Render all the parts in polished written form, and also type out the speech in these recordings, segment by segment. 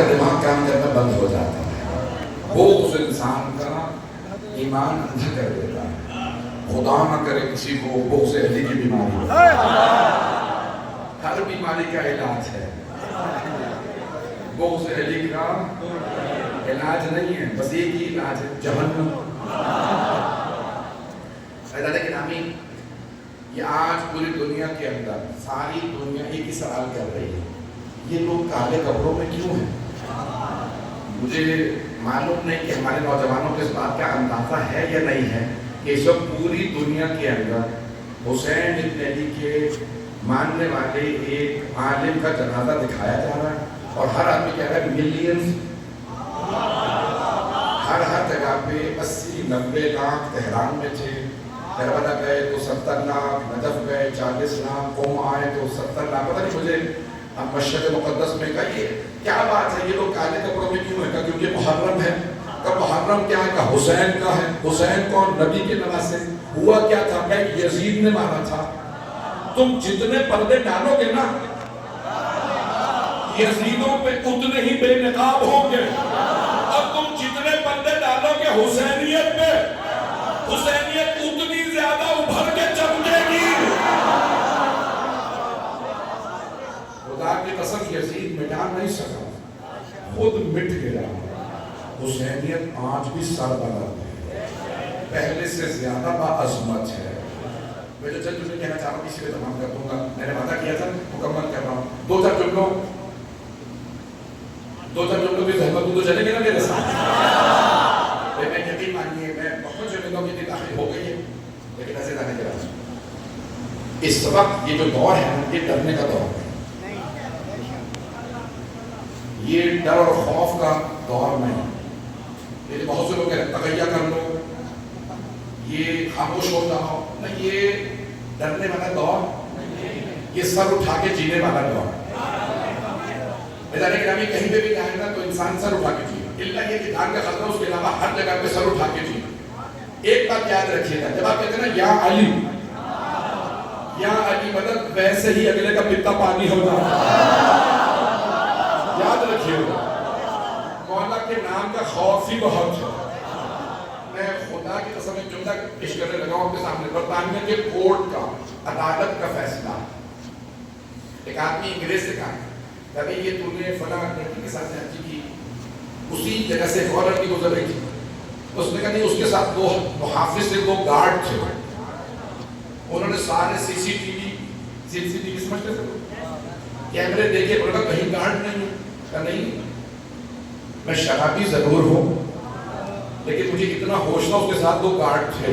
کا دماغ کام کرنا بند ہو جاتا ہے، وہ اس انسان کا ایمان اندھا کر دیتا ہے۔ خدا نہ کرے کسی کو بغض علی کی بیماری ہو، ہر بیماری کا علاج ہے، بغض علی کا علاج نہیں ہے، بس ایک ہی علاج ہے، جہنم۔ لیکن آمین، یہ آج پوری دنیا کے اندر ساری دنیا ایک ہی سوال کر رہی ہے، یہ لوگ کالے کپڑوں میں کیوں ہیں؟ مجھے معلوم نہیں کہ ہمارے نوجوانوں کو اس بات کا اندازہ ہے یا نہیں ہے کہ اس وقت پوری دنیا کے اندر حسین ابن علی کے ماننے والے ایک عالم کا جنازہ دکھایا جا رہا ہے، اور ہر آدمی کہہ رہا ہے ملینز، ہر جگہ پہ 80-90 لاکھ تہران میں تھے، کربلا گئے تو 70 لاکھ، نجف گئے 40 لاکھ، قوم آئے تو 70 لاکھ، پتہ نہیں مجھے مشرق مقدس میں کہا یہ کیا بات ہے، یہ لوگ کالے کپڑوں میں کیوں ہیں؟ کیونکہ محرم ہے۔ کب محرم کیا ہے؟ حسین کا ہے۔ حسین کون؟ نبی کے نواسے۔ ہوا کیا تھا کہ یزید نے مارا تھا۔ تم جتنے پردے ڈالو گے نا یزیدوں پہ اتنے ہی بے نقاب ہوں گے، اور تم جتنے پردے ڈالو گے حسینیت پہ، حسینیت اتنی زیادہ ابھر کے چمکے گی۔ خدا کی قسم یزید مٹا نہیں سکا، خود مٹ گیا۔ حسینیت آج بھی سربلند ہے، پہلے سے زیادہ باعظمت ہے۔ میں جو چند جملے کہنا چاہ رہا ہوں اسی پہ تمام کر دوں گا، میں نے وعدہ کیا تھا مکمل کر رہا ہوں۔ دو چار جملوں کی زحمت تو چلے گی نا میرے ساتھ؟ میں یقین مانیے میں بہت جملوں کی داخل ہو گئی ہے، لیکن ایسے جانے کے بعد اس وقت یہ جو دور ہے یہ ڈرنے کا دور ہے، یہ ڈر اور خوف کا دور نہیں۔ یہ بہت سے لوگ کہتے ہیں تقیہ کر لو، یہ خاموش ہو جاؤ، نہیں، یہ ڈرنے والا دور، یہ سر اٹھا کے جینے والا دور۔ گرامی کہیں پہ بھی جائے گا تو انسان سر اٹھا کے جینا، اللہ یہ کہ جان کا خطرہ، اس کے علاوہ ہر جگہ پہ سر اٹھا کے جینا۔ ایک بات یاد رکھیے گا، جب آپ کہتے ہیں نا یا علی، یا علی مدد، ویسے ہی اگلے کا پتا پانی ہو جاتا یاد رکھیے گا، مولا کے نام کا خوف ہی بہت ہے۔ میں خدا کی قسم ایک جملہ پیش کرنے لگا ہوں آپ کے سامنے، برطانیہ کے کورٹ کا، عدالت کا فیصلہ، ایک آدمی انگریز سے کہا کہ یہ تو نے فلاں لڑکی کے ساتھ زیادتی کی، اسی جگہ سے ایک اور لڑکی گزر رہی تھی، اس نے کہا نہیں، اس کے ساتھ دو محافظ سے، دو گارڈ تھے، انہوں نے سارے سی سی ٹی وی سمجھتے تھے کیمرے دیکھے، انہوں نے کہا کہیں گارڈ نہیں ہے، کہا نہیں، میں شرابی ضرور ہوں لیکن مجھے اتنا ہوش تھا، اس کے ساتھ دو گارڈ تھے۔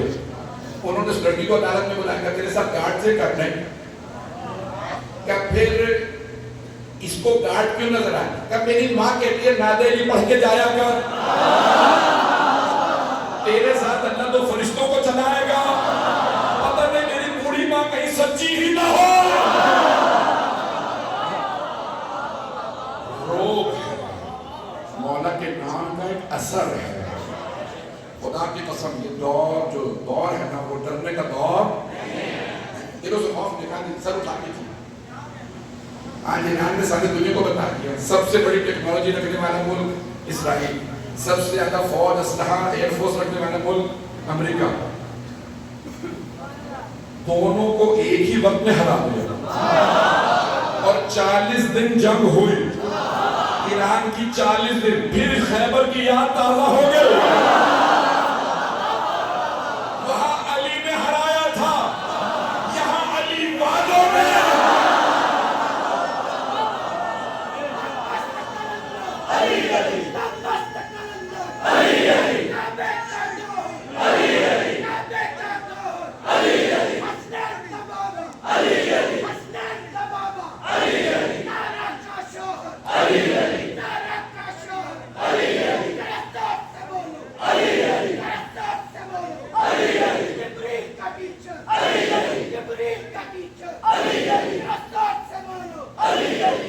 انہوں نے اس لڑکی کو عدالت میں بلایا کہ تیرے ساتھ گارڈ سے کرنا ہے، کہ پھر اس کو گارڈ کیوں نظر آئے؟ کہ میری ماں کہتی ہے نادیلی پڑھ کے جایا کر، تیرے ساتھ اللہ تو فرشتوں کو چلائے گا، پتہ نہیں میری بوڑھی ماں کہیں سچی ہی نہ ہو۔ روب ہے، مولا کے نام کا ایک اثر ہے۔ خدا کی قسم یہ دور جو دور ہے نا، وہ ڈرنے کا دور دلوں سے خوف نکال، سر اٹھا کے تھی۔ آج ایران نے ساری دنیا کو بتا دیا سب سے بڑی ٹیکنالوجی رکھنے والا ملک اسرائیل، سب سے زیادہ فوج اسلحہ ایئر فورس رکھنے والا ملک امریکہ، دونوں کو ایک ہی وقت میں ہرا دیا، اور 40 دن جنگ ہوئی، ایران کی 40 دن، پھر خیبر کی یاد تازہ ہو گئی۔ علی علی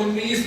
19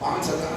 5000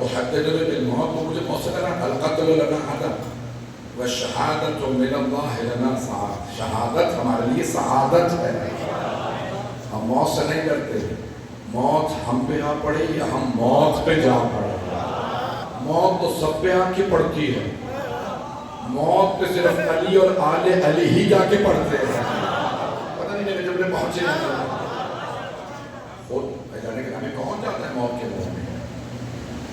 اتحدثني بالموت تو مجھے موت سے کہنا القتل لنا عدم والشہادت من اللہ لنا سعادت، شہادت ہمارے لیے سعادت ہے، ہم موت سے نہیں ڈرتے، موت ہم پہ آ پڑے یا ہم موت پہ جا پڑے، موت تو سب پہ آ کے پڑتی ہے، موت پہ صرف علی اور آل علی ہی جا کے پڑھتے ہیں، پتہ نہیں میرے جب پہنچے خود جانے کے ہمیں کون جاتا ہے موت کے منہ میں؟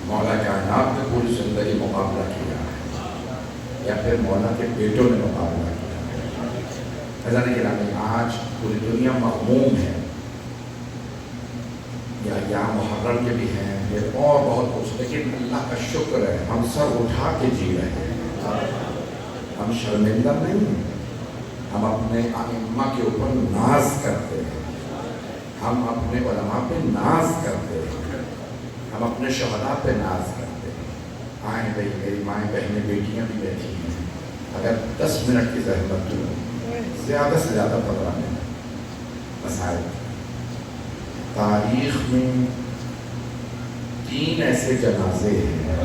مولا کائنات نے پوری زندگی مقابلہ کیا ہے یا پھر مولا کے بیٹوں نے مقابلہ کیا ہے؟ جانے کے ہمیں آج پوری دنیا مغموم ہے، یا محرم کے بھی ہیں پھر اور بہت کچھ، لیکن اللہ کا شکر ہے ہم سر اٹھا کے جی رہے ہیں، ہم شرمندہ نہیں ہیں، ہم اپنے ائمہ کے اوپر ناز کرتے ہیں، ہم اپنے علماء پہ ناز کرتے ہیں، ہم اپنے شہداء پہ ناز کرتے ہیں۔ آئیں بھائی میری مائیں بہنیں بیٹیاں بھی بیٹھی ہیں، اگر 10 منٹ کی زحمت دوں، زیادہ سے زیادہ 15 منٹ مسائل۔ تاریخ میں 3 ایسے جنازے ہیں